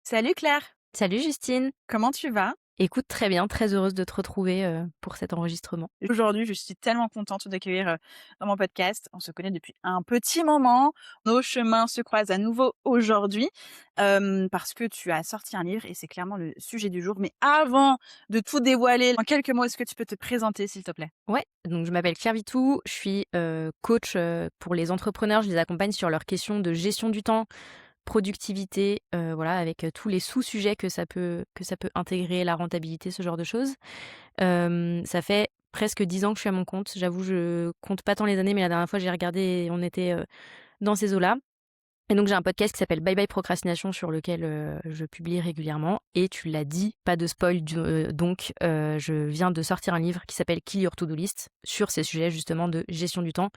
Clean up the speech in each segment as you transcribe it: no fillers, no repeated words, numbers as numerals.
Salut Claire, Salut Justine. comment tu vas? Écoute, très bien, très heureuse de te retrouver, pour cet enregistrement. Aujourd'hui, je suis tellement contente de t'accueillir dans mon podcast. On se connaît depuis un petit moment. Nos chemins se croisent à nouveau aujourd'hui parce que tu as sorti un livre et c'est clairement le sujet du jour. Mais avant de tout dévoiler, en quelques mots, est-ce que tu peux te présenter, s'il te plaît? Ouais, donc je m'appelle Claire Vitou, je suis, coach, pour les entrepreneurs. Je les accompagne sur leurs questions de gestion du temps, productivité, voilà, avec, tous les sous-sujets que ça peut intégrer, la rentabilité, ce genre de choses. Ça fait presque 10 ans que je suis à mon compte. J'avoue, je compte pas tant les années, mais la dernière fois j'ai regardé et on était, dans ces eaux-là. Et donc j'ai un podcast qui s'appelle Bye Bye Procrastination sur lequel, je publie régulièrement et tu l'as dit, pas de spoil donc je viens de sortir un livre qui s'appelle Kill Your To-Do List sur ces sujets justement de gestion du temps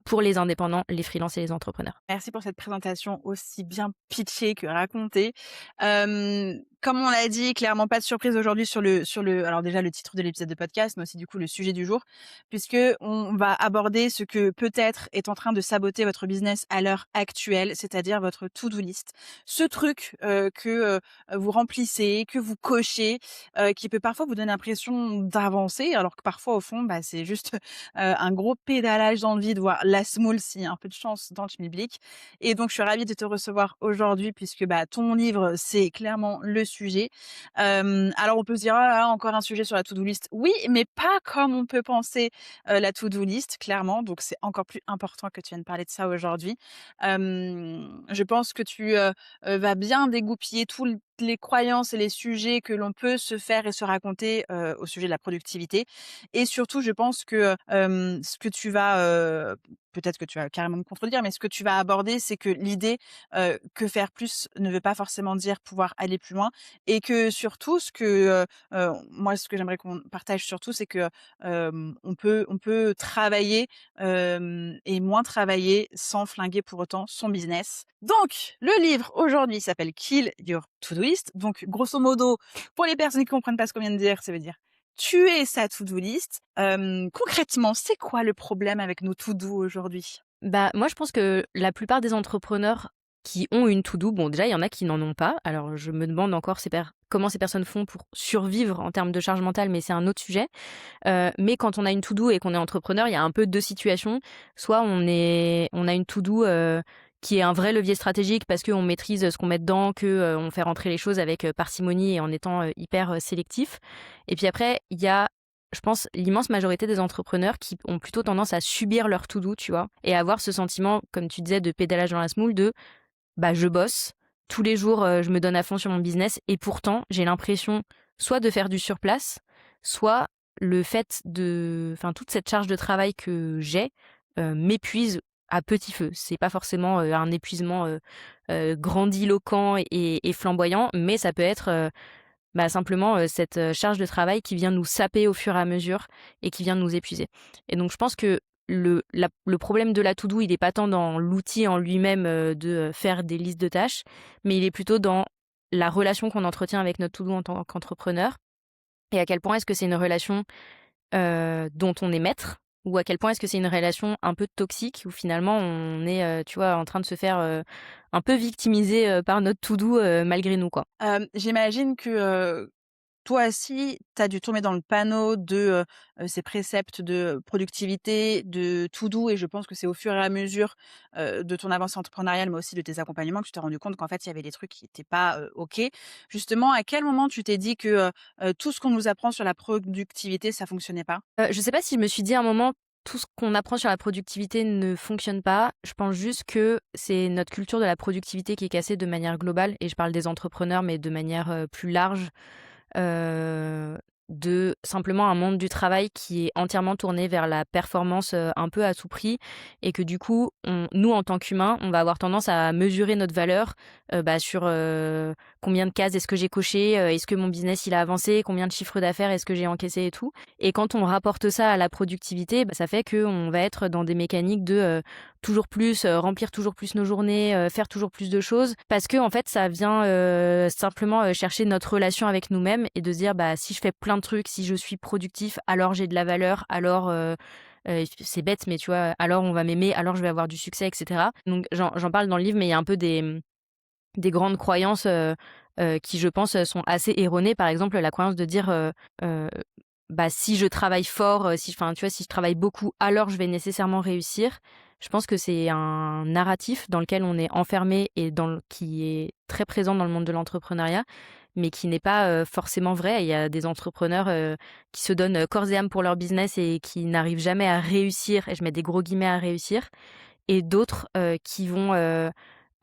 pour les indépendants, les freelances et les entrepreneurs. Merci pour cette présentation aussi bien pitchée que racontée. Comme on l'a dit, clairement pas de surprise aujourd'hui sur le alors déjà le titre de l'épisode de podcast, mais aussi du coup le sujet du jour, puisque on va aborder ce que peut-être est en train de saboter votre business à l'heure actuelle, c'est-à-dire votre to-do list. Ce truc, que, vous remplissez, que vous cochez, qui peut parfois vous donner l'impression d'avancer, alors que parfois au fond, bah, c'est juste, un gros pédalage dans le vide, voire la semoule s'il y a un peu de chance dans le schmilblick. Et donc je suis ravie de te recevoir aujourd'hui puisque, bah, ton livre, c'est clairement le sujet. Alors on peut se dire: «Ah là là, encore un sujet sur la to-do list». Oui, mais pas comme on peut penser, la to-do list, clairement. Donc c'est encore plus important que tu viennes parler de ça aujourd'hui. Je pense que tu, vas bien dégoupiller toutes les croyances et les sujets que l'on peut se faire et se raconter, au sujet de la productivité. Et surtout, je pense que, ce que tu vas, peut-être que tu vas carrément me contredire, mais ce que tu vas aborder, c'est que l'idée, que faire plus ne veut pas forcément dire pouvoir aller plus loin et que surtout ce que, moi ce que j'aimerais qu'on partage surtout, c'est que, on peut travailler, et moins travailler sans flinguer pour autant son business. Donc le livre aujourd'hui s'appelle Kill Your To-Do List. Donc grosso modo, pour les personnes qui comprennent pas ce qu'on vient de dire, ça veut dire tuer sa to-do list. Concrètement, c'est quoi le problème avec nos to-do aujourd'hui? Bah, moi je pense que la plupart des entrepreneurs qui ont une to-do, bon déjà il y en a qui n'en ont pas, alors je me demande encore comment ces personnes font pour survivre en termes de charge mentale, mais c'est un autre sujet. Mais quand on a une to-do et qu'on est entrepreneur, il y a un peu 2 situations. Soit on a une to-do, qui est un vrai levier stratégique parce qu'on maîtrise ce qu'on met dedans, on fait rentrer les choses avec, parcimonie et en étant, hyper, sélectif. Et puis après, il y a, je pense, l'immense majorité des entrepreneurs qui ont plutôt tendance à subir leur to-do, tu vois? Et avoir ce sentiment, comme tu disais, de pédalage dans la semoule de: «Bah, je bosse, tous les jours, je me donne à fond sur mon business et pourtant j'ai l'impression soit de faire du surplace, soit le fait toute cette charge de travail que j'ai, m'épuise à petit feu». C'est pas forcément, un épuisement, grandiloquent et flamboyant, mais ça peut être, simplement, cette, charge de travail qui vient nous saper au fur et à mesure et qui vient nous épuiser. Et donc je pense que le problème de la to do, il est pas tant dans l'outil en lui-même, faire des listes de tâches, mais il est plutôt dans la relation qu'on entretient avec notre to do en tant qu'entrepreneur et à quel point est-ce que c'est une relation, dont on est maître ou à quel point est-ce que c'est une relation un peu toxique où finalement on est, tu vois, en train de se faire, un peu victimiser, par notre to do, malgré nous, quoi. J'imagine que, toi aussi, tu as dû tomber dans le panneau de, ces préceptes de productivité, de to do et je pense que c'est au fur et à mesure, de ton avancée entrepreneuriale, mais aussi de tes accompagnements que tu t'es rendu compte qu'en fait, il y avait des trucs qui étaient pas, OK. Justement, à quel moment tu t'es dit que, tout ce qu'on nous apprend sur la productivité, ça fonctionnait pas? Je sais pas si je me suis dit à un moment: «Tout ce qu'on apprend sur la productivité ne fonctionne pas». Je pense juste que c'est notre culture de la productivité qui est cassée de manière globale et je parle des entrepreneurs, mais de manière, plus large. heu, de simplement un monde du travail qui est entièrement tourné vers la performance, un peu à tout prix et que du coup, nous en tant qu'humains, on va avoir tendance à mesurer notre valeur, sur, combien de cases est-ce que j'ai coché, est-ce que mon business il a avancé, combien de chiffre d'affaires est-ce que j'ai encaissé et tout. Et quand on rapporte ça à la productivité, ça fait qu'on va être dans des mécaniques de, toujours plus, remplir toujours plus nos journées, faire toujours plus de choses parce que en fait ça vient, simplement, chercher notre relation avec nous-mêmes et de se dire: «Bah, si je fais plein de trucs, si je suis productif, alors j'ai de la valeur, alors, c'est bête mais tu vois, alors on va m'aimer, alors je vais avoir du succès» et cetera. Donc j'en parle dans le livre, mais il y a un peu des grandes croyances, qui je pense, sont assez erronées. Par exemple, la croyance de dire, heu, bah, si je travaille fort, si enfin, tu vois, si je travaille beaucoup, alors je vais nécessairement réussir. Je pense que c'est un narratif dans lequel on est enfermé et qui est très présent dans le monde de l'entrepreneuriat, mais qui n'est pas, forcément vrai. Il y a des entrepreneurs, qui se donnent, corps et âme pour leur business et qui n'arrivent jamais à réussir, et je mets des gros guillemets à réussir, et d'autres, qui vont,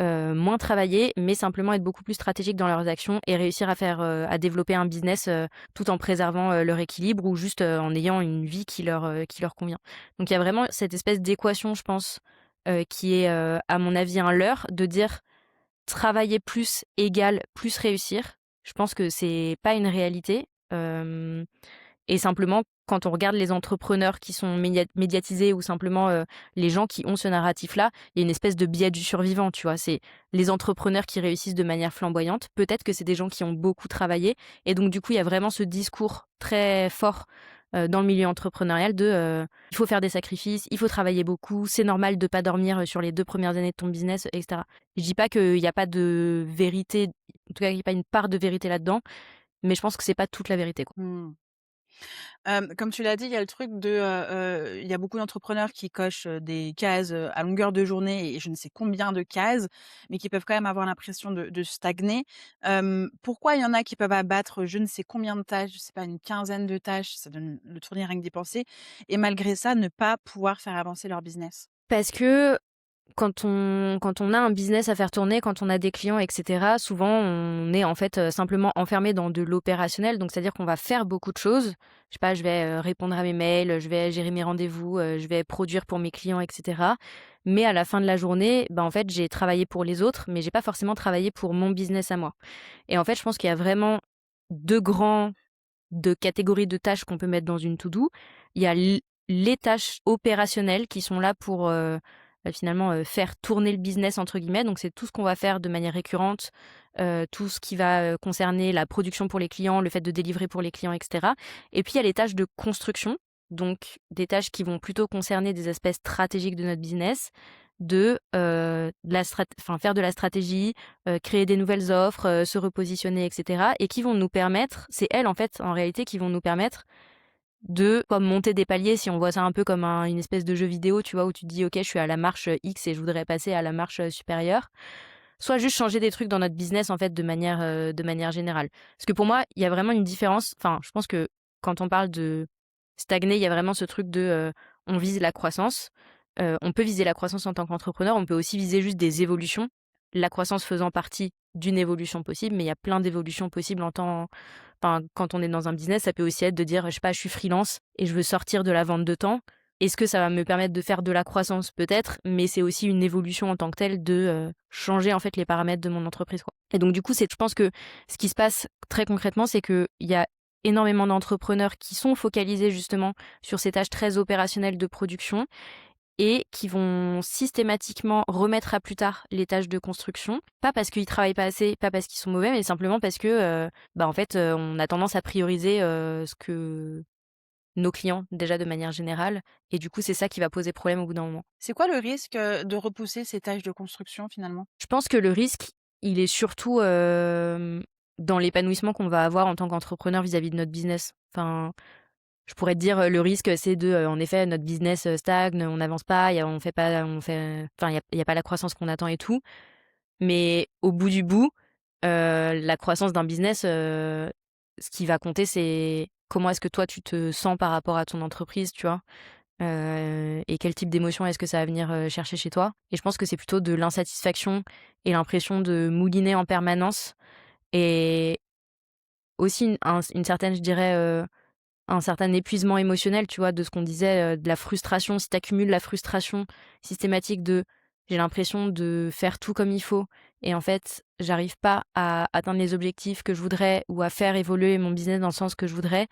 moins travailler, mais simplement être beaucoup plus stratégiques dans leurs actions et réussir à développer un business, tout en préservant, leur équilibre, ou juste, en ayant une vie qui leur convient. Donc il y a vraiment cette espèce d'équation, je pense, qui est, à mon avis un leurre, de dire: «Travailler plus égale plus réussir». Je pense que c'est pas une réalité, et simplement, quand on regarde les entrepreneurs qui sont médiatisés, ou simplement, les gens qui ont ce narratif-là, il y a une espèce de biais du survivant, tu vois? C'est les entrepreneurs qui réussissent de manière flamboyante. Peut-être que c'est des gens qui ont beaucoup travaillé, et donc du coup, il y a vraiment ce discours très fort, dans le milieu entrepreneurial de, «Il faut faire des sacrifices, il faut travailler beaucoup, c'est normal de pas dormir, sur les 2 premières années de ton business», et cetera. Je dis pas qu'il y a pas de vérité, en tout cas, il y a pas une part de vérité là-dedans, mais je pense que c'est pas toute la vérité, quoi. Mmh. Comme tu l'as dit, il y a le truc de, il y a beaucoup d'entrepreneurs qui cochent, des cases, à longueur de journée et je ne sais combien de cases, mais qui peuvent quand même avoir l'impression de stagner. Pourquoi il y en a qui peuvent abattre je ne sais combien de tâches, je sais pas, une quinzaine de tâches, ça donne le tournis rien que d'y penser et malgré ça ne pas pouvoir faire avancer leur business? Parce que quand on a un business à faire tourner, quand on a des clients, et cetera, souvent on est en fait, simplement enfermé dans de l'opérationnel. Donc c'est-à-dire qu'on va faire beaucoup de choses. Je sais pas, je vais, répondre à mes mails, je vais gérer mes rendez-vous, je vais produire pour mes clients, et cetera. Mais à la fin de la journée, bah, en fait, j'ai travaillé pour les autres, mais j'ai pas forcément travaillé pour mon business à moi. Et en fait, je pense qu'il y a vraiment 2 grands de catégories de tâches qu'on peut mettre dans une to do. Il y a les tâches opérationnelles qui sont là pour, finalement, faire «tourner le business» entre guillemets. Donc c'est tout ce qu'on va faire de manière récurrente, tout ce qui va, concerner la production pour les clients, le fait de délivrer pour les clients, et cetera. Et puis il y a les tâches de construction, donc des tâches qui vont plutôt concerner des aspects stratégiques de notre business, de la faire de la stratégie, créer des nouvelles offres, se repositionner, et cetera, et qui vont nous permettre, c'est elles, en fait, en réalité, qui vont nous permettre de, comme monter des paliers, si on voit ça un peu comme une espèce de jeu vidéo, tu vois? Où tu te dis: «OK, je suis à la marche, X et je voudrais passer à la marche, supérieure». Soit juste changer des trucs dans notre business, en fait, de manière générale. Parce que pour moi, il y a vraiment une différence, enfin, je pense que quand on parle de stagner, il y a vraiment ce truc de, on vise la croissance. On peut viser la croissance en tant qu'entrepreneur, on peut aussi viser juste des évolutions, la croissance faisant partie d'une évolution possible, mais il y a plein d'évolutions possibles enfin, quand on est dans un business, ça peut aussi être de dire, je sais pas, je suis freelance et je veux sortir de la vente de temps. Est-ce que ça va me permettre de faire de la croissance? Peut-être, mais c'est aussi une évolution en tant que telle de, changer, en fait, les paramètres de mon entreprise, quoi. Et donc du coup, je pense que ce qui se passe très concrètement, c'est qu'il y a énormément d'entrepreneurs qui sont focalisés justement sur ces tâches très opérationnelles de production, et qui vont systématiquement remettre à plus tard les tâches de construction. Pas parce qu'ils travaillent pas assez, pas parce qu'ils sont mauvais, mais simplement parce que, bah, en fait, on a tendance à prioriser, ce que nos clients, déjà de manière générale, et du coup, c'est ça qui va poser problème au bout d'un moment. C'est quoi le risque, de repousser ces tâches de construction finalement? Je pense que le risque, il est surtout, dans l'épanouissement qu'on va avoir en tant qu'entrepreneur vis-à-vis de notre business. Enfin, je pourrais te dire, le risque, c'est de, en effet, notre business, stagne, on n'avance pas, on fait pas enfin, il y a pas la croissance qu'on attend et tout. Mais au bout du bout, la croissance d'un business, ce qui va compter, c'est comment est-ce que toi tu te sens par rapport à ton entreprise, tu vois? Et quel type d'émotion est-ce que ça va venir, chercher chez toi? Et je pense que c'est plutôt de l'insatisfaction et l'impression de mouliner en permanence, et aussi une certaine, je dirais, un certain épuisement émotionnel, tu vois? De ce qu'on disait, de la frustration. Si tu accumules la frustration systématique de: «J'ai l'impression de faire tout comme il faut et en fait, j'arrive pas à atteindre les objectifs que je voudrais ou à faire évoluer mon business dans le sens que je voudrais»,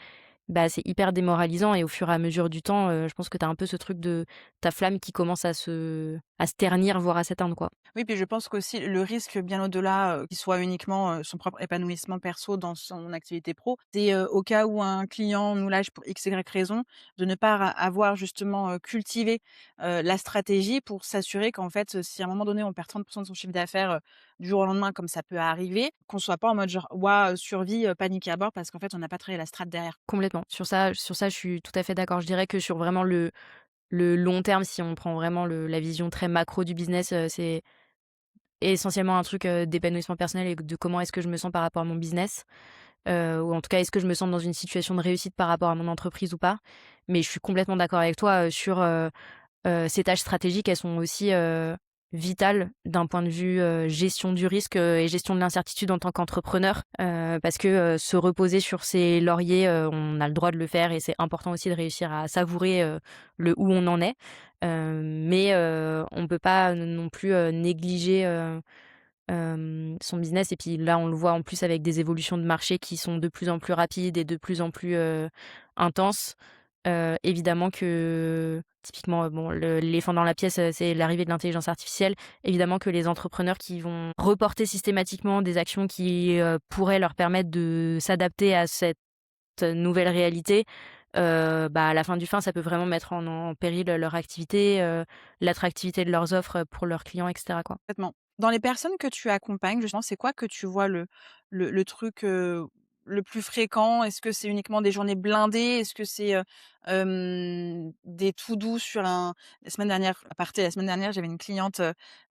bah, c'est hyper démoralisant, et au fur et à mesure du temps, je pense que tu as un peu ce truc de ta flamme qui commence à se ternir, voire à s'éteindre, quoi. Oui, puis je pense qu'aussi le risque bien au-delà, qu'il soit uniquement, son propre épanouissement perso dans son activité pro, c'est, au cas où un client nous lâche pour X, Y raison, de ne pas avoir justement, cultivé, la stratégie pour s'assurer qu'en fait, si à un moment donné on perd 30 de son chiffre d'affaires, du jour au lendemain comme ça peut arriver, qu'on soit pas en mode genre: «Waouh, survie, panique à bord» parce qu'en fait on n'a pas travaillé la strat derrière. Complètement. Sur ça, je suis tout à fait d'accord. Je dirais que sur vraiment le long terme, si on prend vraiment la vision très macro du business, c'est essentiellement un truc, d'épanouissement personnel et de comment est-ce que je me sens par rapport à mon business, ou en tout cas, est-ce que je me sens dans une situation de réussite par rapport à mon entreprise ou pas? Mais je suis complètement d'accord avec toi, sur, ces tâches stratégiques, elles sont aussi, vitales d'un point de vue, gestion du risque, et gestion de l'incertitude en tant qu'entrepreneur, parce que, se reposer sur ses lauriers, on a le droit de le faire et c'est important aussi de réussir à savourer, le où on en est. Mais, on peut pas non plus, négliger, son business et puis là, on le voit en plus avec des évolutions de marché qui sont de plus en plus rapides et de plus en plus, intenses. Évidemment que typiquement, bon, l'éléphant dans la pièce, c'est l'arrivée de l'intelligence artificielle. Évidemment que les entrepreneurs qui vont reporter systématiquement des actions qui, pourraient leur permettre de s'adapter à cette nouvelle réalité, bah, à la fin du fin, ça peut vraiment mettre en péril leur activité, l'attractivité de leurs offres, pour leurs clients et cetera, quoi. Complètement. Dans les personnes que tu accompagnes, justement, c'est quoi que tu vois le truc, le plus fréquent? Est-ce que c'est uniquement des journées blindées? Est-ce que c'est, des to-do sur un la semaine dernière aparté, la semaine dernière, j'avais une cliente,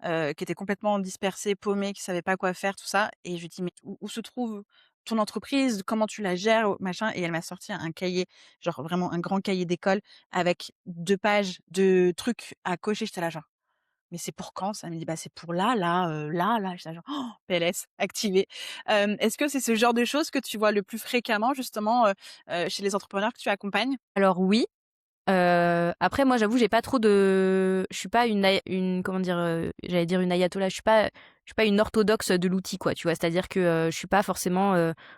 qui était complètement dispersée, paumée, qui savait pas quoi faire, tout ça et je lui dis: «Mais où se trouve ton entreprise? Comment tu la gères?» machin et elle m'a sorti un cahier, genre vraiment un grand cahier d'école avec 2 pages de trucs à cocher. J'étais là genre: «Mais c'est pour quand ça?» Elle me dit: «Bah, c'est pour là». J'étais là genre: «Oh, PLS activé». Est-ce que c'est ce genre de choses que tu vois le plus fréquemment justement, chez les entrepreneurs que tu accompagnes? Alors oui. Après moi j'avoue j'ai pas trop de je suis pas une comment dire? J'allais dire une ayatollah, je suis pas une orthodoxe de l'outil quoi, tu vois? C'est-à-dire que, je suis pas forcément,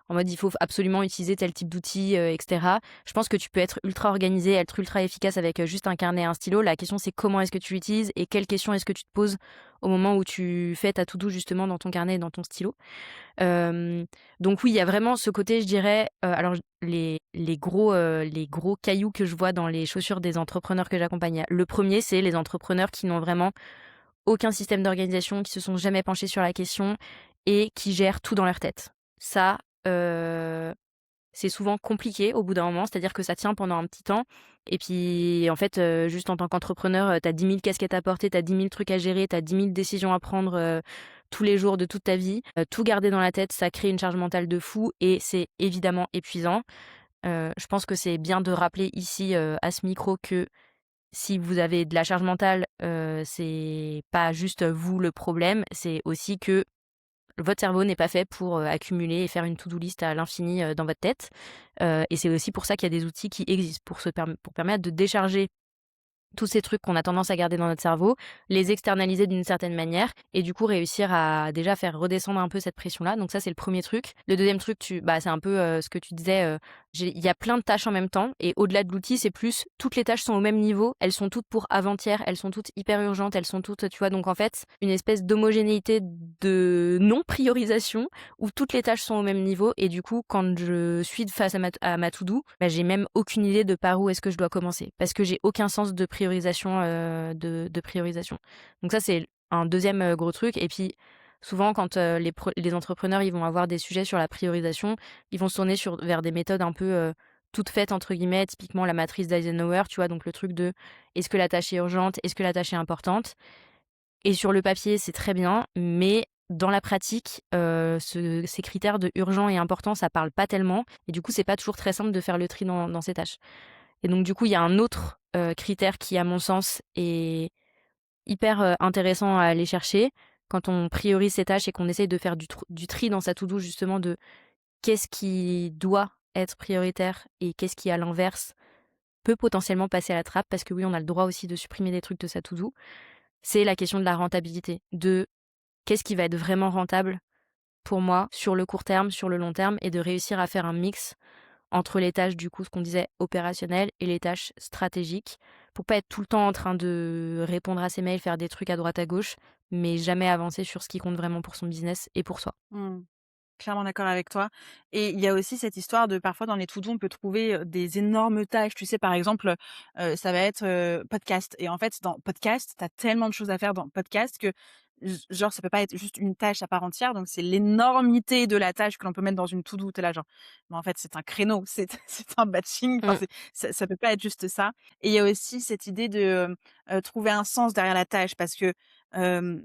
en mode il faut absolument utiliser tel type d'outil, et cetera. Je pense que tu peux être ultra organisé, être ultra efficace avec, juste un carnet et un stylo. La question c'est comment est-ce que tu l'utilises et quelles questions est-ce que tu te poses au moment où tu fais ta to do justement dans ton carnet et dans ton stylo. Hem, donc oui, il y a vraiment ce côté, je dirais, alors j les gros cailloux que je vois dans les chaussures des entrepreneurs que j'accompagne. Le premier, c'est les entrepreneurs qui n'ont vraiment aucun système d'organisation, qui se sont jamais penchés sur la question et qui gèrent tout dans leur tête. Ça, c'est souvent compliqué au bout d'un moment, c'est-à-dire que ça tient pendant un petit temps et puis en fait, juste en tant qu'entrepreneur, tu as 10 000 casquettes à porter, tu as 10 000 trucs à gérer, tu as 10 000 décisions à prendre, tous les jours de toute ta vie. Tout garder dans la tête, ça crée une charge mentale de fou et c'est évidemment épuisant. Je pense que c'est bien de rappeler ici, à ce micro que si vous avez de la charge mentale, c'est pas juste vous le problème, c'est aussi que votre cerveau n'est pas fait pour, accumuler et faire une to-do list à l'infini, dans votre tête, et c'est aussi pour ça qu'il y a des outils qui existent pour permettre de décharger tous ces trucs qu'on a tendance à garder dans notre cerveau, les externaliser d'une certaine manière et du coup réussir à déjà faire redescendre un peu cette pression-là. Donc ça, c'est le premier truc. Le deuxième truc, c'est un peu, ce que tu disais, il y a plein de tâches en même temps et au-delà de l'outil, c'est plus toutes les tâches sont au même niveau, elles sont toutes pour avant-hier, elles sont toutes hyper urgentes, elles sont toutes, tu vois? Donc en fait, une espèce d'homogénéité de non-priorisation où toutes les tâches sont au même niveau et du coup, quand je suis face à ma to do, bah, j'ai même aucune idée de par où est-ce que je dois commencer parce que j'ai aucun sens de priorisation, de priorisation. Donc ça, c'est un deuxième e gros truc et puis souvent quand, les entrepreneurs, ils vont avoir des sujets sur la priorisation, ils vont se tourner vers des méthodes un peu, «toutes faites» entre guillemets, typiquement la matrice d'Eisenhower, tu vois? Donc le truc de: est-ce que la tâche est urgente? Est-ce que la tâche est importante? Et sur le papier, c'est très bien, mais dans la pratique, ces critères de urgent et important, ça parle pas tellement et du coup, c'est pas toujours très simple de faire le tri dans ces tâches. Et donc du coup, il y a un autre, critère qui, à mon sens, est hyper, intéressant à aller chercher quand on priorise ses tâches et qu'on essaye de faire du tri dans sa to do justement de qu'est-ce qui doit être prioritaire et qu'est-ce qui, à l'inverse, peut potentiellement passer à la trappe parce que oui, on a le droit aussi de supprimer des trucs de sa to do. C'est la question de la rentabilité, de qu'est-ce qui va être vraiment rentable pour moi sur le court terme, sur le long terme et de réussir à faire un mix entre les tâches du coup, ce qu'on disait opérationnelles et les tâches stratégiques pour pas être tout le temps en train de répondre à ses mails, faire des trucs à droite à gauche, mais jamais avancer sur ce qui compte vraiment pour son business et pour soi. Mmh. Clairement d'accord avec toi et il y a aussi cette histoire de parfois dans les to-do, on peut trouver, des énormes tâches. Tu sais, par exemple, ça va être, podcast et en fait, dans podcast, tu as tellement de choses à faire dans podcast que genre, ça peut pas être juste une tâche à part entière, donc c'est l'énormité de la tâche que l'on peut mettre dans une to do. Tu là genre: «Mais en fait, c'est un créneau, c'est c'est un batching», enfin, Mmh. ça peut pas être juste ça et il y a aussi cette idée de, trouver un sens derrière la tâche parce que,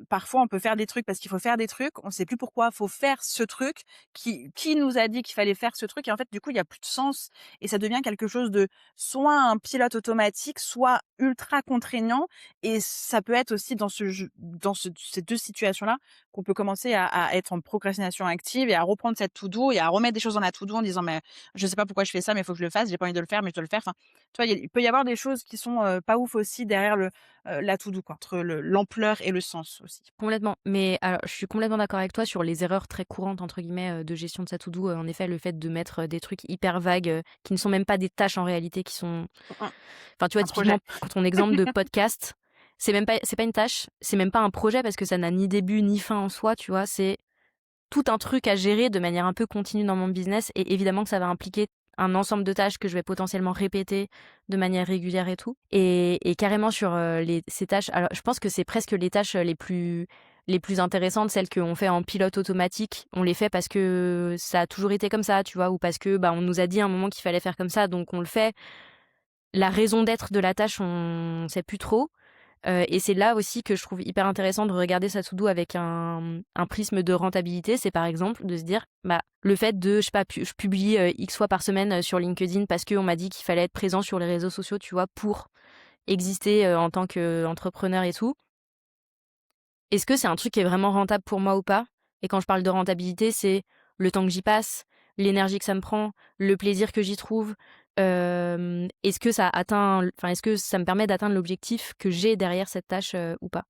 parfois, on peut faire des trucs parce qu'il faut faire des trucs, on sait plus pourquoi faut faire ce truc, qui nous a dit qu'il fallait faire ce truc et en fait, du coup, il y a plus de sens et ça devient quelque chose de soit un pilote automatique, soit ultra contraignant et ça peut être aussi dans ces 2 situations-là qu'on peut commencer à être en procrastination active et à reprendre cette to do et à remettre des choses dans la to do en disant: «Mais je sais pas pourquoi je fais ça, mais il faut que je le fasse. J'ai pas envie de le faire, mais je dois le faire». Enfin, tu vois, il peut y avoir des choses qui sont, pas ouf aussi derrière la to do quoi, entre l'ampleur et le sens aussi. Complètement, mais alors je suis complètement d'accord avec toi sur les «erreurs très courantes» entre guillemets, de gestion de sa to do. En effet, le fait de mettre, des trucs hyper vagues, qui ne sont même pas des tâches en réalité, qui sont Mmh mh. enfin, tu vois, Un projet. typiquement, ton exemple de podcast, c'est pas une tâche, c'est même pas un projet parce que ça n'a ni début ni fin en soi, tu vois? C'est tout un truc à gérer de manière un peu continue dans mon business et évidemment que ça va impliquer un ensemble de tâches que je vais potentiellement répéter de manière régulière et tout et carrément sur, ces tâches alors je pense que c'est presque les tâches, les plus intéressantes, celles qu'on fait en pilote automatique. On les fait parce que ça a toujours été comme ça, tu vois? Ou parce que, bah, on nous a dit à un moment qu'il fallait faire comme ça, donc on le fait. La raison d'être de la tâche, on sait plus trop. Et c'est là aussi que je trouve hyper intéressant de regarder sa to-do avec un prisme de rentabilité. C'est par exemple de se dire, bah, le fait de, je sais pas, je publie, X fois par semaine, sur LinkedIn parce qu'on m'a dit qu'il fallait être présent sur les réseaux sociaux, tu vois? Pour exister, en tant qu'entrepreneur et tout. Est-ce que c'est un truc qui est vraiment rentable pour moi ou pas? Et quand je parle de rentabilité, c'est le temps que j'y passe, l'énergie que ça me prend, le plaisir que j'y trouve. Est-ce que ça atteint enfin, est-ce que ça me permet d'atteindre l'objectif que j'ai derrière cette tâche, ou pas?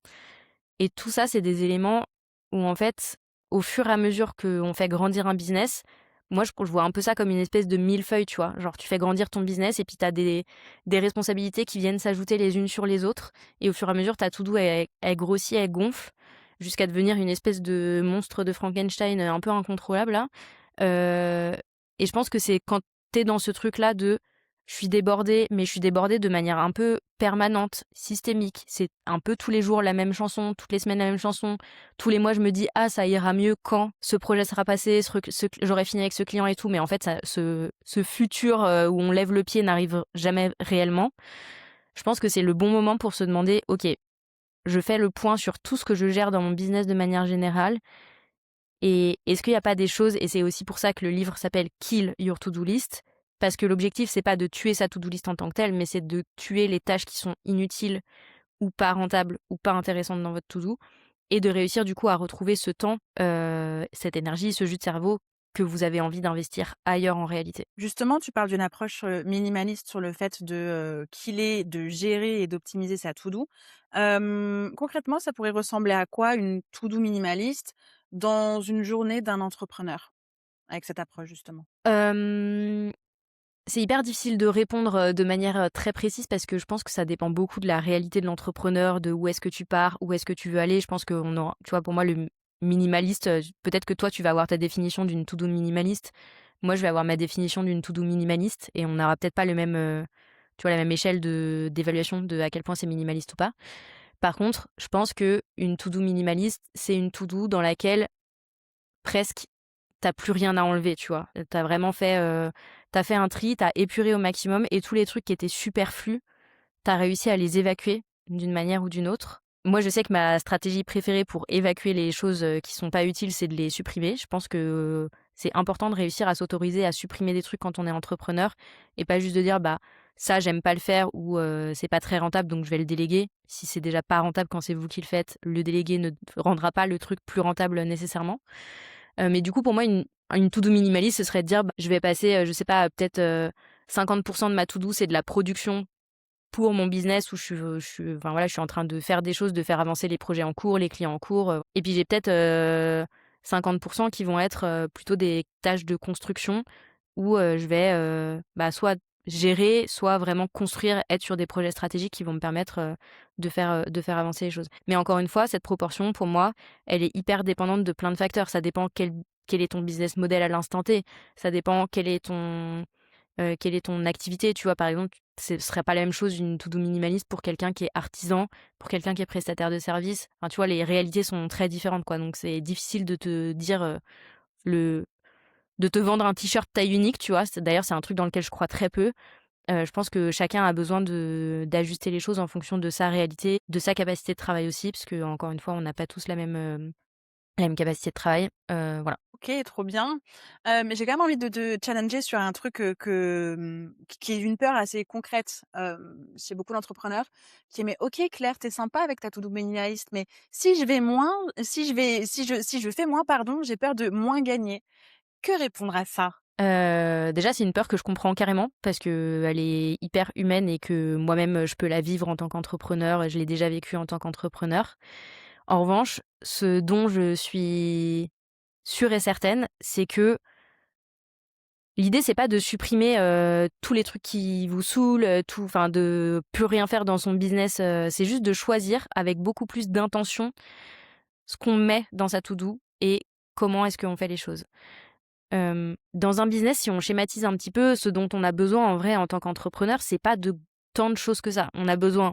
Et tout ça, c'est des éléments où en fait, au fur et à mesure qu'on fait grandir un business, moi je vois un peu ça comme une espèce de millefeuille, tu vois? Genre tu fais grandir ton business et puis tu as des responsabilités qui viennent s'ajouter les unes sur les autres et au fur et à mesure ta to-do elle grossit, elle gonfle jusqu'à devenir une espèce de monstre de Frankenstein, un peu incontrôlable là. Heu et je pense que c'est quand tu es dans ce truc-là de je suis débordée, mais je suis débordée de manière un peu permanente, systémique. C'est un peu tous les jours la même chanson, toutes les semaines la même chanson. Tous les mois, je me dis: «Ah, ça ira mieux quand ce projet sera passé, j'aurai fini avec ce client et tout», mais en fait, ça ce futur, où on lève le pied n'arrive jamais réellement. Je pense que c'est le bon moment pour se demander: «OK, je fais le point sur tout ce que je gère dans mon business de manière générale et est-ce qu'il n'y a pas des choses» et c'est aussi pour ça que le livre s'appelle «Kill your to-do list», parce que l'objectif, c'est pas de tuer sa to-do list en tant que telle, mais c'est de tuer les tâches qui sont inutiles ou pas rentables ou pas intéressantes dans votre to-do et de réussir du coup à retrouver ce temps, cette énergie, ce jus de cerveau que vous avez envie d'investir ailleurs en réalité. Justement, tu parles d'une approche, minimaliste sur le fait de, killer, de gérer et d'optimiser sa to do. Concrètement, ça pourrait ressembler à quoi une to do minimaliste dans une journée d'un entrepreneur? Avec cette approche justement. Hem C'est hyper difficile de répondre, de manière, très précise parce que je pense que ça dépend beaucoup de la réalité de l'entrepreneur, de où est-ce que tu pars, où est-ce que tu veux aller. Je pense qu'on aura tu vois, pour moi, le minimaliste, peut-être que toi, tu vas avoir ta définition d'une to-do minimaliste. Moi, je vais avoir ma définition d'une to-do minimaliste et on n'aura peut-être pas le même, tu vois, la même échelle d'évaluation de à quel point c'est minimaliste ou pas. Par contre, je pense qu'une to-do minimaliste, c'est une to-do dans laquelle presque t'as plus rien à enlever, tu vois? Tu vraiment fait, tu fait un tri, t'as épuré au maximum et tous les trucs qui étaient superflus, t'as réussi à les évacuer d'une manière ou d'une autre. Moi, je sais que ma stratégie préférée pour évacuer les choses, qui sont pas utiles, c'est de les supprimer. Je pense que c'est important de réussir à s'autoriser à supprimer des trucs quand on est entrepreneur et pas juste de dire: «Bah, ça, j'aime pas le faire» ou «C'est pas très rentable, donc je vais le déléguer». Si c'est déjà pas rentable quand c'est vous qui le faites, le déléguer ne rendra pas le truc plus rentable, nécessairement. Mais du coup, pour moi, une to-do minimaliste, ce serait de dire: «Bah, je vais passer, je sais pas, peut-être, 50 de ma to-do, c'est de la production pour mon business où enfin, voilà, je suis en train de faire des choses, de faire avancer les projets en cours, les clients en cours, et puis j'ai peut-être, 50 qui vont être, plutôt des tâches de construction où, je vais, bah, soit gérer, soit vraiment construire, être sur des projets stratégiques qui vont me permettre, de faire avancer les choses. Mais encore une fois, cette proportion, pour moi, elle est hyper dépendante de plein de facteurs. Ça dépend quel est ton business model à l'instant T. Ça dépend quel est ton quelle est ton activité, tu vois? Par exemple, ce serait pas la même chose une to-do minimaliste pour quelqu'un qui est artisan, pour quelqu'un qui est prestataire de service. Enfin, tu vois, les réalités sont très différentes, quoi, donc c'est difficile de te dire, le de te vendre un t-shirt taille unique, tu vois? D'ailleurs, c'est un truc dans lequel je crois très peu. Je pense que chacun a besoin d'ajuster les choses en fonction de sa réalité, de sa capacité de travail aussi, parce que encore une fois, on n'a pas tous la même capacité de travail. Voilà. OK, trop bien. Mais j'ai quand même envie de te challenger sur un truc, qui est une peur assez concrète, chez beaucoup d'entrepreneurs, qui est: «Mais OK Claire, tu es sympa avec ta to-do minimaliste, mais si je fais moins, pardon, j'ai peur de moins gagner». Que répondre à ça? Déjà, c'est une peur que je comprends carrément parce qu'elle est hyper humaine et que moi-même, je peux la vivre en tant qu'entrepreneur. Je l'ai déjà vécue en tant qu'entrepreneur. En revanche, ce dont je suis sûre et certaine, c'est que l'idée, c'est pas de supprimer, tous les trucs qui vous saoulent, tout enfin de plus rien faire dans son business, c'est juste de choisir avec beaucoup plus d'intention ce qu'on met dans sa to do et comment est-ce qu'on fait les choses. Dans un business, si on schématise un petit peu, ce dont on a besoin en vrai en tant qu'entrepreneur, c'est pas de tant de choses que ça. On a besoin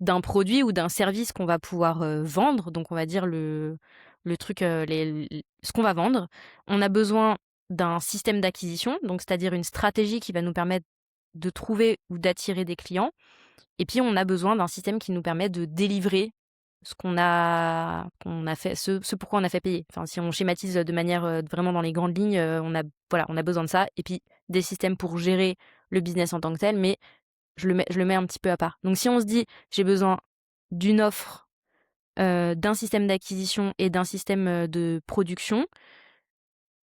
d'un produit ou d'un service qu'on va pouvoir, vendre, donc on va dire le truc, ce qu'on va vendre. On a besoin d'un système d'acquisition, donc c'est-à-dire une stratégie qui va nous permettre de trouver ou d'attirer des clients et puis on a besoin d'un système qui nous permet de délivrer ce qu'on a fait, ce pourquoi on a fait payer. Enfin, si on schématise, de manière, vraiment dans les grandes lignes, on a besoin de ça et puis des systèmes pour gérer le business en tant que tel, mais je le mets un petit peu à part. Donc si on se dit: «J'ai besoin d'une offre, d'un système d'acquisition et d'un système, de production»,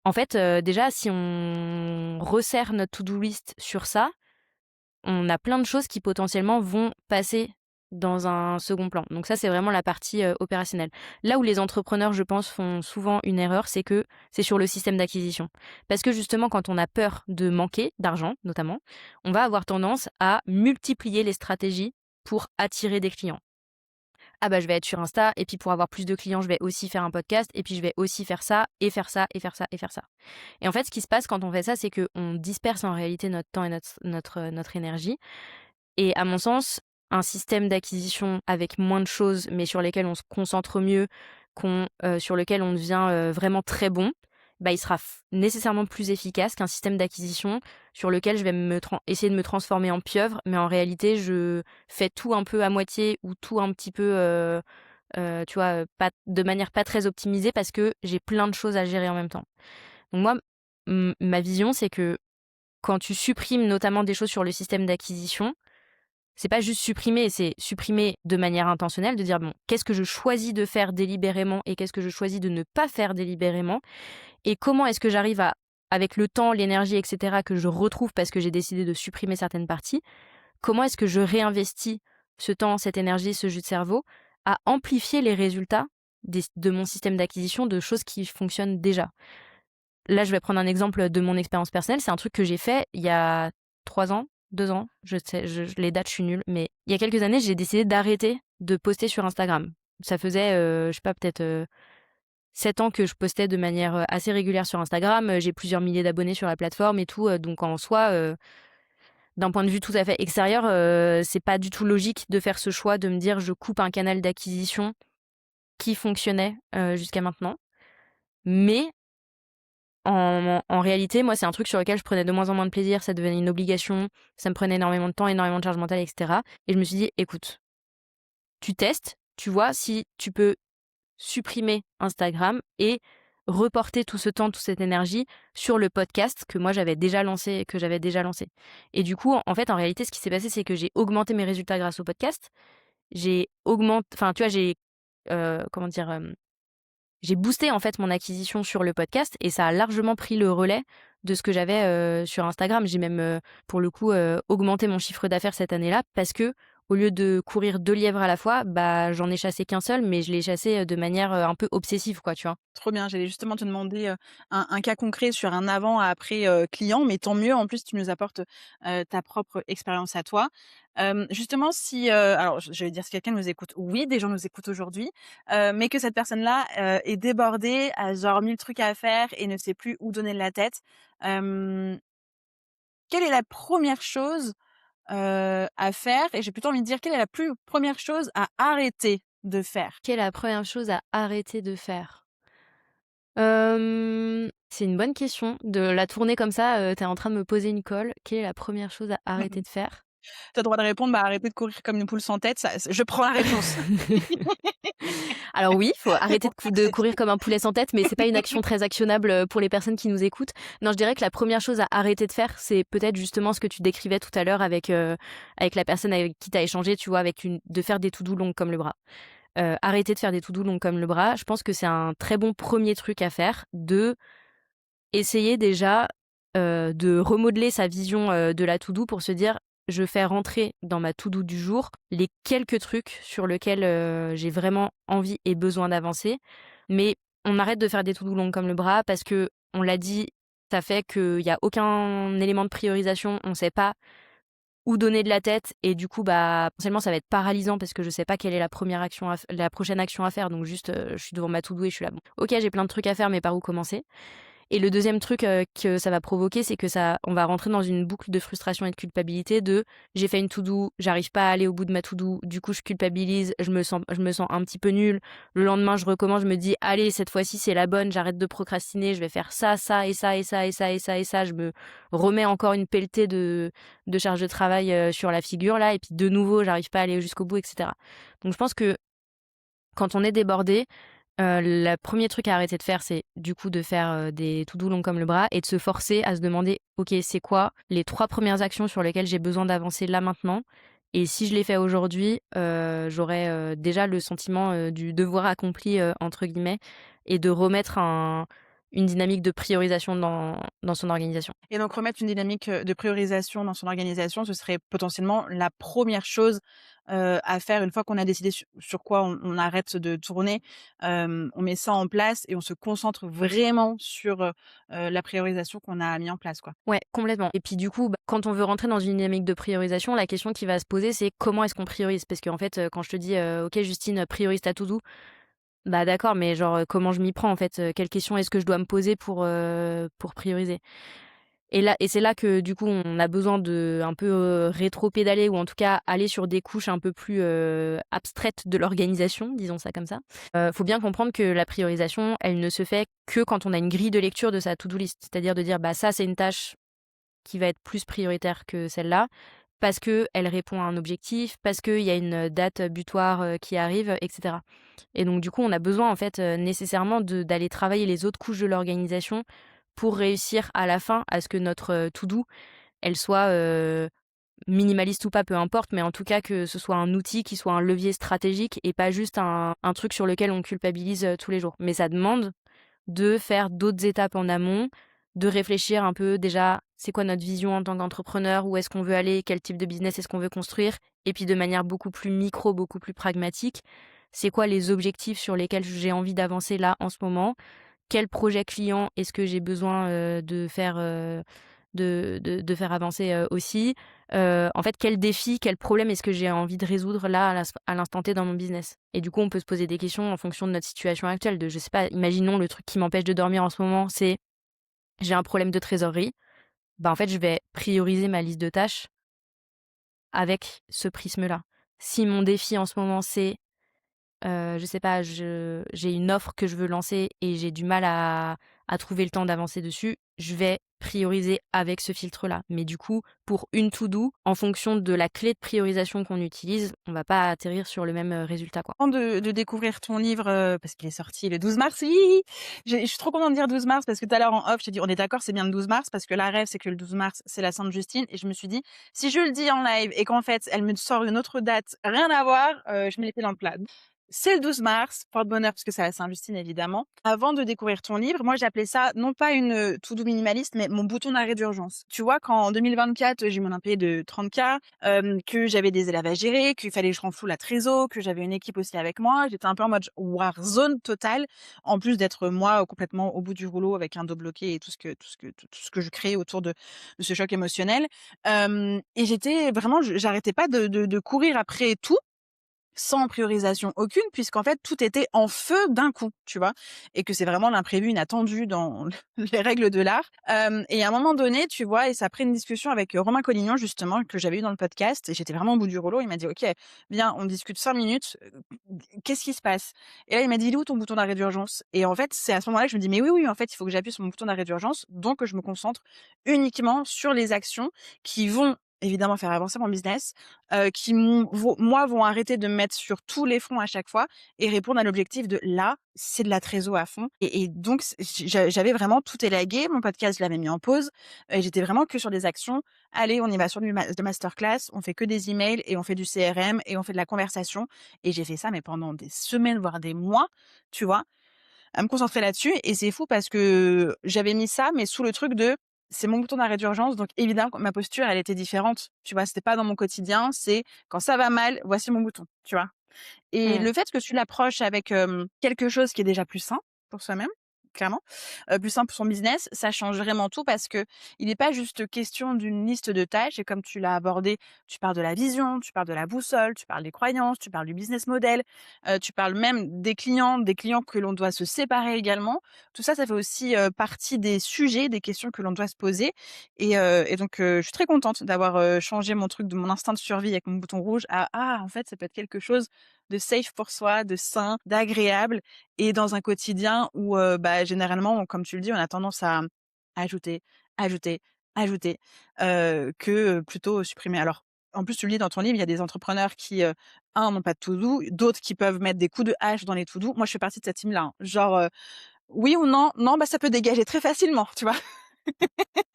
en fait, déjà si on resserre notre to-do list sur ça, on a plein de choses qui potentiellement vont passer dans un second plan. Donc ça, c'est vraiment la partie, opérationnelle. Là où les entrepreneurs, je pense, font souvent une erreur, c'est que c'est sur le système d'acquisition. Parce que justement, quand on a peur de manquer d'argent, notamment, on va avoir tendance à multiplier les stratégies pour attirer des clients. Ah bah, je vais être sur Insta et puis pour avoir plus de clients, je vais aussi faire un podcast et puis je vais aussi faire ça et faire ça et faire ça et faire ça. Et en fait, ce qui se passe quand on fait ça, c'est qu'on disperse en réalité notre temps et notre énergie. Et à mon sens, un système d'acquisition avec moins de choses, mais sur lesquelles on se concentre mieux, sur lequel on devient, vraiment très bon, bah, il sera nécessairement plus efficace qu'un système d'acquisition sur lequel je vais essayer de me transformer en pieuvre, mais en réalité, je fais tout un peu à moitié ou tout un petit peu, tu vois, pas de manière pas très optimisée parce que j'ai plein de choses à gérer en même temps. Donc moi, ma vision, c'est que quand tu supprimes notamment des choses sur le système d'acquisition, c'est pas juste supprimer, c'est supprimer de manière intentionnelle, de dire: «Bon, qu'est-ce que je choisis de faire délibérément et qu'est-ce que je choisis de ne pas faire délibérément? Et comment est-ce que j'arrive à, avec le temps, l'énergie et cetera que je retrouve parce que j'ai décidé de supprimer certaines parties, comment est-ce que je réinvestis ce temps, cette énergie, ce jus de cerveau à amplifier les résultats de mon système d'acquisition de choses qui fonctionnent déjà?» Là, je vais prendre un exemple de mon expérience personnelle. C'est un truc que j'ai fait il y a 3 ans, 2 ans, je sais, les dates, je suis nulle, mais il y a quelques années, j'ai décidé d'arrêter de poster sur Instagram. Ça faisait, je sais pas, peut-être, 7 ans que je postais de manière, assez régulière sur Instagram. J'ai plusieurs milliers d'abonnés sur la plateforme et tout, donc en soi, d'un point de vue tout à fait extérieur, c'est pas du tout logique de faire ce choix de me dire: «Je coupe un canal d'acquisition qui fonctionnait, jusqu'à maintenant». Mais en réalité, moi, c'est un truc sur lequel je prenais de moins en moins de plaisir, ça devenait une obligation, ça me prenait énormément de temps, énormément de charge mentale et cetera et je me suis dit: «Écoute, tu testes, tu vois si tu peux supprimer Instagram et reporter tout ce temps, toute cette énergie sur le podcast que moi j'avais déjà lancé». Et du coup, en fait, en réalité, ce qui s'est passé, c'est que j'ai augmenté mes résultats grâce au podcast. Enfin, tu vois, comment dire? J'ai boosté en fait mon acquisition sur le podcast et ça a largement pris le relais de ce que j'avais, sur Instagram. J'ai même, pour le coup, augmenté mon chiffre d'affaires cette année-là parce que au lieu de courir 2 lièvres à la fois, bah, j'en ai chassé qu'un seul, mais je l'ai chassé, de manière, un peu obsessive quoi, tu vois? Trop bien, j'allais justement te demander, un cas concret sur un avant après, client, mais tant mieux, en plus tu nous apportes, ta propre expérience à toi. Justement si, alors je vais dire si quelqu'un nous écoute, oui, des gens nous écoutent aujourd'hui, mais que cette personne-là, est débordée, a genre 1000 trucs à faire et ne sait plus où donner de la tête. quelle est la première chose, à faire? Et j'ai plutôt envie de dire, quelle est la première chose à arrêter de faire? Quelle est la première chose à arrêter de faire? C'est une bonne question. De la tourner comme ça, tu es en train de me poser une colle. Quelle est la première chose à arrêter de faire? Tu as le droit de répondre: «Bah, arrêter de courir comme une poule sans tête», ça je prends la réponse. Alors oui, faut arrêter On de cou de accepte. courir comme un poulet sans tête, mais c'est pas une action très actionnable, pour les personnes qui nous écoutent. Non, je dirais que la première chose à arrêter de faire, c'est peut-être justement ce que tu décrivais tout à l'heure avec la personne avec qui tu as échangé, tu vois? De faire des to-do longues comme le bras. Arrêter de faire des to-do longues comme le bras, je pense que c'est un très bon premier truc à faire, de essayer déjà, de remodeler sa vision, de la to-do pour se dire: «Je fais rentrer dans ma to-do du jour les quelques trucs sur lesquels, j'ai vraiment envie et besoin d'avancer». Mais on arrête de faire des to-do longues comme le bras parce que on l'a dit, ça fait qu'il y a aucun élément de priorisation. On sait pas où donner de la tête et du coup, bah, potentiellement ça va être paralysant parce que je sais pas quelle est la prochaine action à faire, donc juste, je suis devant ma to-do et je suis là: «Bon, OK, j'ai plein de trucs à faire, mais par où commencer?» Et le deuxième truc, que ça va provoquer, c'est que ça on va rentrer dans une boucle de frustration et de culpabilité de: «J'ai fait une to do, j'arrive pas à aller au bout de ma to do, du coup je culpabilise, je me sens un petit peu nulle». Le lendemain, je recommence, je me dis: «Allez, cette fois-ci, c'est la bonne, j'arrête de procrastiner, je vais faire ça, ça et ça et ça et ça et ça et ça». Je me remets encore une pelletée de charge de travail, sur la figure là et puis de nouveau, j'arrive pas à aller jusqu'au bout et cetera. Donc je pense que quand on est débordé, le premier truc à arrêter de faire, c'est du coup de faire, des to do longs comme le bras et de se forcer à se demander: «OK, c'est quoi les 3 premières actions sur lesquelles j'ai besoin d'avancer là maintenant?» Et si je les fais aujourd'hui, j'aurai, déjà le sentiment, du «devoir accompli», entre guillemets et de remettre une dynamique de priorisation dans son organisation. Et donc remettre une dynamique, de priorisation dans son organisation, ce serait potentiellement la première chose, à faire une fois qu'on a décidé sur quoi on arrête de tourner. On met ça en place et on se concentre vraiment sur, la priorisation qu'on a mis en place, quoi. Ouais, complètement. Et puis du coup, bah, quand on veut rentrer dans une dynamique de priorisation, la question qui va se poser, c'est comment est-ce qu'on priorise? Parce qu'en fait, quand je te dis, «OK Justine, priorise ta to do», bah, d'accord, mais genre, comment je m'y prends en fait? Quelles questions est-ce que je dois me poser pour prioriser? Et c'est là que du coup, on a besoin de un peu, rétropédaler ou en tout cas aller sur des couches un peu plus, abstraites de l'organisation, disons ça comme ça. Faut bien comprendre que la priorisation, elle ne se fait que quand on a une grille de lecture de sa to-do list. C'est-à-dire de dire: «Bah, ça, c'est une tâche qui va être plus prioritaire que celle-là, parce qu'elle répond à un objectif, parce qu'il y a une date butoir, qui arrive, et cetera». Et donc du coup, on a besoin en fait, nécessairement d'aller travailler les autres couches de l'organisation pour réussir à la fin à ce que notre, to do, elle soit, minimaliste ou pas, peu importe, mais en tout cas que ce soit un outil qui soit un levier stratégique et pas juste un truc sur lequel on culpabilise, tous les jours. Mais ça demande de faire d'autres étapes en amont, de réfléchir un peu déjà, c'est quoi notre vision en tant qu'entrepreneur? Où est-ce qu'on veut aller? Quel type de business est-ce qu'on veut construire? Et puis de manière beaucoup plus micro, beaucoup plus pragmatique, c'est quoi les objectifs sur lesquels j'ai envie d'avancer là en ce moment? Quel projet client est-ce que j'ai besoin, de faire avancer, aussi? En fait, quel défi, quel problème est-ce que j'ai envie de résoudre là, à l'instant T dans mon business? Et du coup, on peut se poser des questions en fonction de notre situation actuelle, de je sais pas, imaginons le truc qui m'empêche de dormir en ce moment, c'est j'ai un problème de trésorerie. Bah, en fait, je vais prioriser ma liste de tâches avec ce prisme-là. Si mon défi en ce moment, c'est je sais pas, j'ai une offre que je veux lancer et j'ai du mal à trouver le temps d'avancer dessus, je vais prioriser avec ce filtre-là. Mais du coup, pour une to do, en fonction de la clé de priorisation qu'on utilise, on va pas atterrir sur le même, résultat, quoi. Avant de découvrir ton livre, parce qu'il est sorti le 12 mars, oui! Je suis trop contente de dire 12 mars parce que tout à l'heure en off, je t'ai dit: «On est d'accord, c'est bien le 12 mars» parce que la rêve, c'est que le 12 mars, c'est la Sainte Justine et je me suis dit: «Si je le dis en live et qu'en fait, elle me sort une autre date, rien à voir, je mets les pieds dans le plat». C'est le 12 mars, porte-bonheur parce que c'est la Saint-Justine évidemment. Avant de découvrir ton livre, moi j'appelais ça non pas une, to-do minimaliste, mais mon bouton d'arrêt d'urgence. Tu vois, quand en 2024, j'ai eu mon impayé de 30 K, que j'avais des élèves à gérer, qu'il fallait que je renfloue la trésor, que j'avais une équipe aussi avec moi, j'étais un peu en mode warzone totale, en plus d'être moi, complètement au bout du rouleau avec un dos bloqué et tout ce que je crée autour de ce choc émotionnel. Et j'étais vraiment j'arrêtais pas de courir après tout sans priorisation aucune, puisqu'en fait, tout était en feu d'un coup, tu vois? Et que c'est vraiment l'imprévu, inattendu dans les règles de l'art. Et à un moment donné, tu vois, et ça a pris une discussion avec, Romain Collignon justement, que j'avais eu dans le podcast, et j'étais vraiment au bout du rouleau. Il m'a dit: «OK, viens, on discute 5 minutes, qu'est-ce qui se passe?» Et là, il m'a dit: «Il est où ton bouton d'arrêt d'urgence?» Et en fait, c'est à ce moment-là que je me dis: «Mais oui, oui, en fait, il faut que j'appuie sur mon bouton d'arrêt d'urgence, donc que je me concentre uniquement sur les actions qui vont évidemment faire avancer mon business, qui vont arrêter de me mettre sur tous les fronts à chaque fois et répondre à l'objectif de là, c'est de la trésor à fond. Et donc j'avais vraiment tout élagué, mon podcast, je l'avais mis en pause et j'étais vraiment que sur des actions. Allez, on y va sur de masterclass, on fait que des emails et on fait du CRM et on fait de la conversation. Et j'ai fait ça, mais pendant des semaines, voire des mois, tu vois? À me concentrer là-dessus. Et c'est fou parce que j'avais mis ça, mais sous le truc de: «C'est mon bouton d'arrêt d'urgence», donc évidemment ma posture, elle était différente, tu vois? C'était pas dans mon quotidien, c'est quand ça va mal, voici mon bouton, tu vois? Et Mmh. le fait que tu l'approches avec, quelque chose qui est déjà plus sain pour soi-même, clairement, plus sain pour son business, ça change vraiment tout parce qu'il n'est pas juste question d'une liste de tâches. Et comme tu l'as abordé, tu parles de la vision, tu parles de la boussole, tu parles des croyances, tu parles du business model, tu parles même des clients que l'on doit se séparer également. Tout ça, ça fait aussi, partie des sujets, des questions que l'on doit se poser. Et donc je suis très contente d'avoir, changé mon truc de mon instinct de survie avec mon bouton rouge à: «Ah, en fait, ça peut être quelque chose de safe pour soi, de sain, d'agréable», et dans un quotidien où, bah, généralement, comme tu le dis, on a tendance à ajouter, ajouter, ajouter, que, plutôt supprimer. Alors, en plus, tu le dis dans ton livre, il y a des entrepreneurs qui, 1 n'ont pas de to do, d'autres qui peuvent mettre des coups de hache dans les to do. Moi, je fais partie de cette team-là, hein. Genre, oui ou non? Non, bah, ça peut dégager très facilement, tu vois?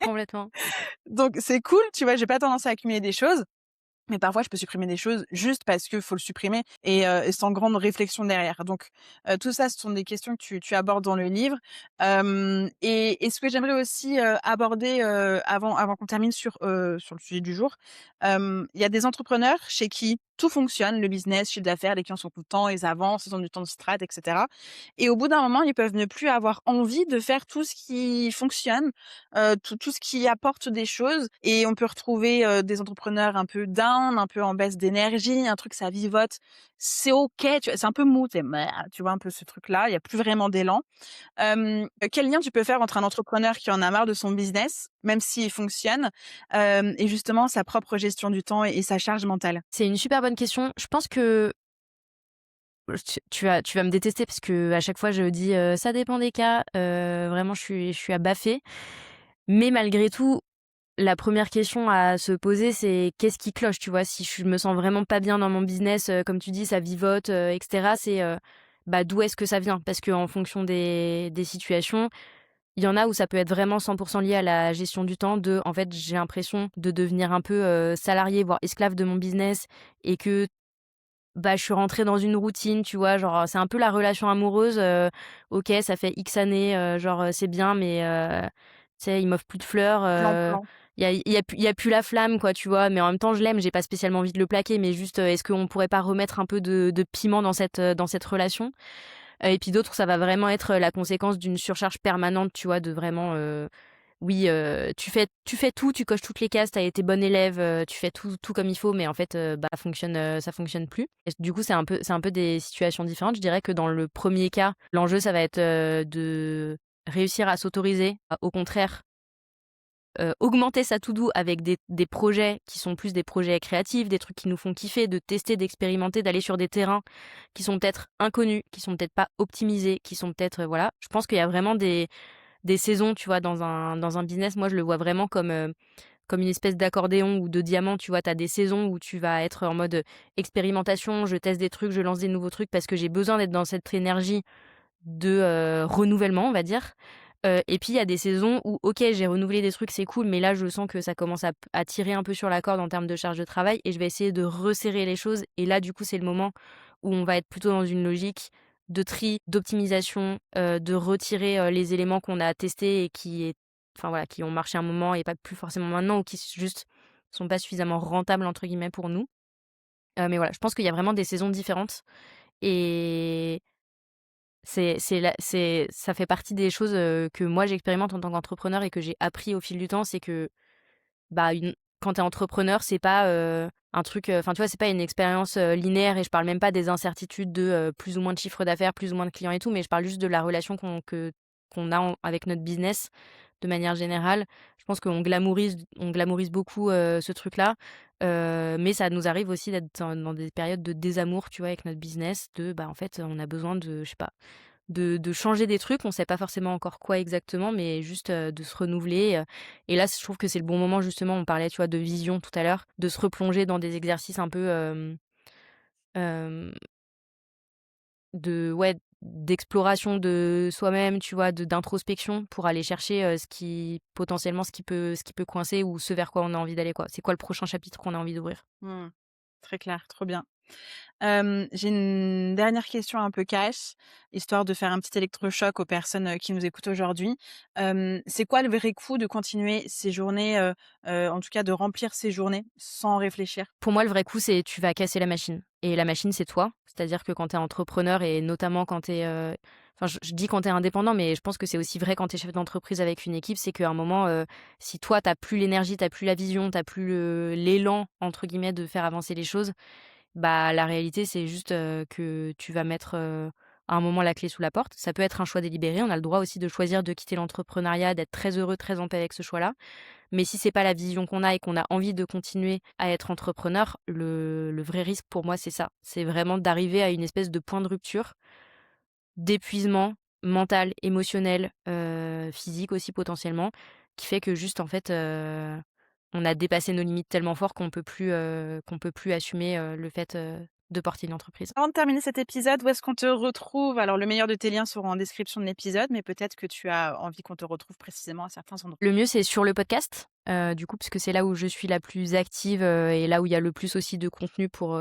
Complètement. Donc c'est cool, tu vois? J'ai pas tendance à accumuler des choses. Mais parfois, je peux supprimer des choses juste parce qu'il faut le supprimer et sans grande réflexion derrière. Donc, tout ça, ce sont des questions que tu abordes dans le livre. Et ce que j'aimerais aussi, aborder, avant qu'on termine sur le sujet du jour, il y a des entrepreneurs chez qui tout fonctionne, le business, chiffre d'affaires, les clients sont contents, ils avancent, ils ont du temps de strat et cetera. Et au bout d'un moment, ils peuvent ne plus avoir envie de faire tout ce qui fonctionne, tout ce qui apporte des choses. Et on peut retrouver, des entrepreneurs un peu down, un peu en baisse d'énergie, un truc ça vivote. C'est OK, tu vois? C'est un peu mou, tu vois un peu ce truc-là, il y a plus vraiment d'élan. Quel lien tu peux faire entre un entrepreneur qui en a marre de son business, même s'il fonctionne, et justement sa propre gestion du temps et sa charge mentale? C'est une super bonne question. Je pense que tu vas me détester parce que à chaque fois je dis, «Ça dépend des cas», vraiment je suis à baffer. Mais malgré tout, la première question à se poser, c'est qu'est-ce qui cloche, tu vois? Si je me sens vraiment pas bien dans mon business, comme tu dis, ça vivote, et cetera, c'est, bah, d'où est-ce que ça vient? Parce qu'en fonction des situations, il y en a où ça peut être vraiment 100 lié à la gestion du temps en fait, j'ai l'impression de devenir un peu, salariée, voire esclave de mon business et que, bah, je suis rentrée dans une routine, tu vois? Genre, c'est un peu la relation amoureuse, OK, ça fait X années, genre, c'est bien mais tu sais, il m'offre plus de fleurs, Plan-plan. il y a plus la flamme, quoi, tu vois? Mais en même temps, je l'aime, j'ai pas spécialement envie de le plaquer, mais juste, est-ce qu'on pourrait pas remettre un peu de piment dans cette relation? Et puis d'autres, ça va vraiment être, la conséquence d'une surcharge permanente, tu vois? De vraiment, oui, tu fais tout, tu coches toutes les cases, tu as été bonne élève, tu fais tout comme il faut, mais en fait, bah, ça fonctionne plus. Et du coup, c'est un peu des situations différentes. Je dirais que dans le premier cas, l'enjeu, ça va être, de réussir à s'autoriser à, au contraire, augmenter sa to do avec des projets qui sont plus des projets créatifs, des trucs qui nous font kiffer, de tester, d'expérimenter, d'aller sur des terrains qui sont peut-être inconnus, qui sont peut-être pas optimisés, qui sont peut-être, voilà. Je pense qu'il y a vraiment des saisons, tu vois, dans un business. Moi, je le vois vraiment comme une espèce d'accordéon ou de diamant, tu vois? Tu as des saisons où tu vas être en mode, expérimentation, je teste des trucs, je lance des nouveaux trucs parce que j'ai besoin d'être dans cette énergie de, renouvellement, on va dire. Et puis il y a des saisons où OK, j'ai renouvelé des trucs, c'est cool, mais là je sens que ça commence à tirer un peu sur la corde en termes de charge de travail et je vais essayer de resserrer les choses et là du coup, c'est le moment où on va être plutôt dans une logique de tri, d'optimisation, de retirer, les éléments qu'on a testés et enfin voilà, qui ont marché un moment et pas plus forcément maintenant ou qui juste sont pas suffisamment «rentables» entre guillemets pour nous. Mais voilà, je pense qu'il y a vraiment des saisons différentes et ça fait partie des choses, que moi j'expérimente en tant qu'entrepreneur et que j'ai appris au fil du temps. C'est que, bah, quand tu es entrepreneur, c'est pas, un truc, enfin, tu vois, c'est pas une expérience, linéaire et je parle même pas des incertitudes de, plus ou moins de chiffre d'affaires, plus ou moins de clients et tout, mais je parle juste de la relation qu'on a avec notre business de manière générale. Je pense qu'on glamourise beaucoup, ce truc-là, mais ça nous arrive aussi d'être dans des périodes de désamour, tu vois, avec notre business, bah, en fait, on a besoin de je sais pas, de changer des trucs. On sait pas forcément encore quoi exactement, mais juste, de se renouveler, et là, je trouve que c'est le bon moment justement, on parlait, tu vois, de vision tout à l'heure, de se replonger dans des exercices un peu, hem, de ouais, d'exploration de soi-même, tu vois, d'introspection pour aller chercher, ce qui peut coincer ou ce vers quoi on a envie d'aller, quoi. C'est quoi le prochain chapitre qu'on a envie d'ouvrir? Mmh. Très clair, trop bien. J'ai une dernière question un peu cash, histoire de faire un petit électrochoc aux personnes, qui nous écoutent aujourd'hui. C'est quoi le vrai coup de continuer ces journées, en tout cas de remplir ces journées sans réfléchir? Pour moi, le vrai coup, c'est tu vas casser la machine et la machine, c'est toi. C'est-à-dire que quand tu es entrepreneur et notamment quand tu es, enfin, je dis quand tu es indépendant, mais je pense que c'est aussi vrai quand tu es chef d'entreprise avec une équipe, c'est qu'à un moment, si toi, tu plus l'énergie, tu plus la vision, tu plus le «l'élan» entre guillemets de faire avancer les choses, bah, la réalité, c'est juste, que tu vas mettre, à un moment la clé sous la porte. Ça peut être un choix délibéré. On a le droit aussi de choisir de quitter l'entrepreneuriat, d'être très heureux, très en paix avec ce choix-là. Mais si c'est pas la vision qu'on a et qu'on a envie de continuer à être entrepreneur, le vrai risque pour moi, c'est ça. C'est vraiment d'arriver à une espèce de point de rupture, d'épuisement mental, émotionnel, physique aussi potentiellement, qui fait que juste en fait, on a dépassé nos limites tellement fort qu'on peut plus assumer, le fait, de porter une entreprise. Avant de terminer cet épisode, où est-ce qu'on te retrouve? Alors le meilleur de tes liens sera en description de l'épisode, mais peut-être que tu as envie qu'on te retrouve précisément à certains endroits. Le mieux, c'est sur le podcast, du coup, parce que c'est là où je suis la plus active, et là où il y a le plus aussi de contenu pour,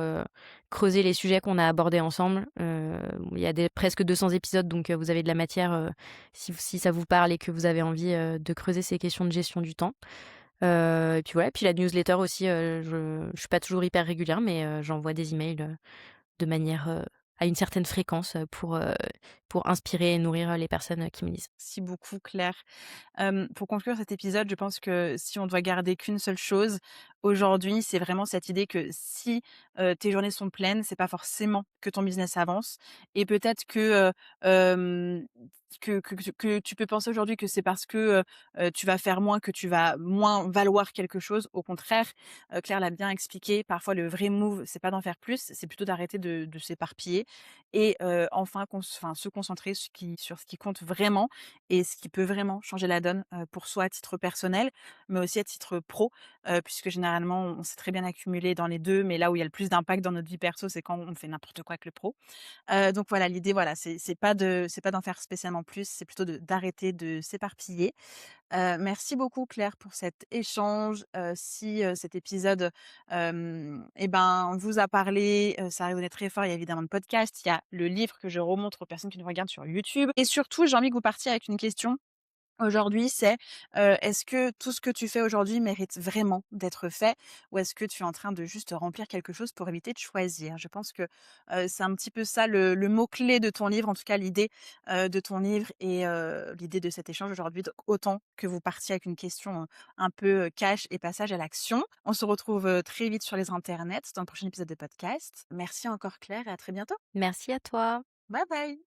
creuser les sujets qu'on a abordés ensemble. Il y a presque 200 épisodes, donc vous avez de la matière, si ça vous parle et que vous avez envie, de creuser ces questions de gestion du temps. Et puis voilà, et puis la newsletter aussi, je suis pas toujours hyper régulière, mais j'envoie des emails, de manière, à une certaine fréquence, pour inspirer et nourrir, les personnes, qui me lisent. Merci beaucoup Claire. Pour conclure cet épisode, je pense que si on doit garder qu'une seule chose aujourd'hui, c'est vraiment cette idée que si, tes journées sont pleines, c'est pas forcément que ton business avance et peut-être que, hem, que tu peux penser aujourd'hui que c'est parce que, tu vas faire moins que tu vas moins valoir quelque chose. Au contraire, Claire l'a bien expliqué, parfois le vrai move, c'est pas d'en faire plus, c'est plutôt d'arrêter de s'éparpiller et enfin se concentrer sur ce qui compte vraiment et ce qui peut vraiment changer la donne, pour soi à titre personnel, mais aussi à titre pro, puisque généralement on s'est très bien accumulé dans les 2, mais là où il y a le plus d'impact dans notre vie perso, c'est quand on fait n'importe quoi avec le pro. Donc voilà, l'idée voilà, c'est pas d'en faire spécialement plus, c'est plutôt d'arrêter de s'éparpiller. Merci beaucoup Claire pour cet échange. Si, cet épisode, et ben, vous a parlé, ça a résonné très fort, il y a évidemment le podcast, il y a le livre que je remontre aux personnes qui nous regardent sur YouTube et surtout, j'ai envie que vous partiez avec une question aujourd'hui, c'est, est-ce que tout ce que tu fais aujourd'hui mérite vraiment d'être fait? Ou est-ce que tu es en train de juste remplir quelque chose pour éviter de choisir? Je pense que, c'est un petit peu ça le mot-clé de ton livre, en tout cas l'idée, de ton livre et l'idée de cet échange aujourd'hui. Donc autant que vous partiez avec une question, un peu, cash et passage à l'action. On se retrouve, très vite sur les internets dans le prochain épisode de podcast. Merci encore Claire et à très bientôt. Merci à toi. Bye bye.